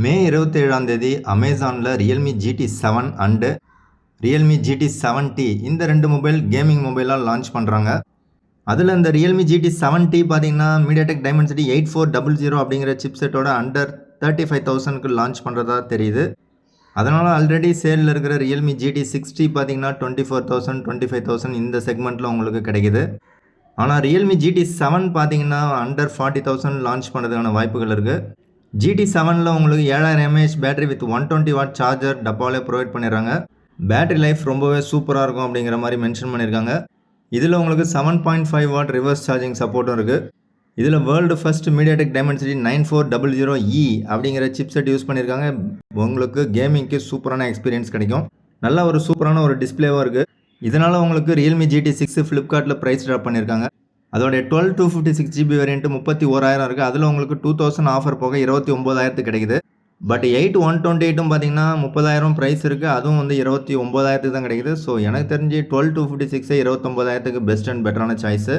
மே 27ஆம் தேதி அமேசானில் Realme GT 7 and Realme GT 7T இந்த ரெண்டு மொபைல் கேமிங் மொபைலாக லான்ச் பண்ணுறாங்க. அதில் இந்த ரியல்மி GT 7T பார்த்தீங்கன்னா MediaTek Dimensity 8400 அப்படிங்கிற சிப்செட்டோட அண்டர் 35,000க்கு லான்ச் பண்ணுறதா தெரியுது. அதனால் ஆல்ரெடி சேலில் இருக்கிற ரியல்மி GT 6T பார்த்தீங்கன்னா 24,000 25,000 இந்த செக்மெண்ட்டில் உங்களுக்கு கிடைக்குது. ஆனால் ரியல்மி GT 7 பார்த்தீங்கன்னா அண்டர் 40,000 லான்ச் பண்ணுறதுக்கான வாய்ப்புகள் இருக்குது. GT 7ல் உங்களுக்கு 7000 mAh battery with 120 watt charger டப்பாவிலே ப்ரொவைட் பண்ணிடுறாங்க. பேட்டரி லைஃப் ரொம்பவே சூப்பராக இருக்கும் அப்படிங்கிற மாதிரி மென்ஷன் பண்ணியிருக்காங்க. இதில் உங்களுக்கு 7.5 வாட் ரிவர்ஸ் சார்ஜிங் சப்போர்ட்டும் இருக்குது. இதில் world first MediaTek Dimensity 9400E அப்படிங்கிற சிப்செட் யூஸ் பண்ணியிருக்காங்க. உங்களுக்கு கேமிங்க்கு சூப்பரான எக்ஸ்பீரியன்ஸ் கிடைக்கும். நல்ல ஒரு சூப்பரான ஒரு டிஸ்பிளேவும் இருக்குது. இதனால் உங்களுக்கு ரியல்மி GT 6 ஃப்ளிப்கார்ட்டில் ப்ரைஸ் ட்ராப் பண்ணியிருக்காங்க. அதோடைய 12/256GB வேரியன்ட் 31,000 இருக்குது. அதில் உங்களுக்கு 2,000 ஆஃபர் போக 29,000 கிடைக்குது. பட் 8/128 பார்த்தீங்கன்னா 30,000 ப்ரைஸ் இருக்குது. அதுவும் வந்து 29,000 தான் கிடைக்குது. ஸோ எனக்கு தெரிஞ்சு 12/256 29,000 பெஸ்ட் அண்ட் பெட்டரான சாய்ஸு.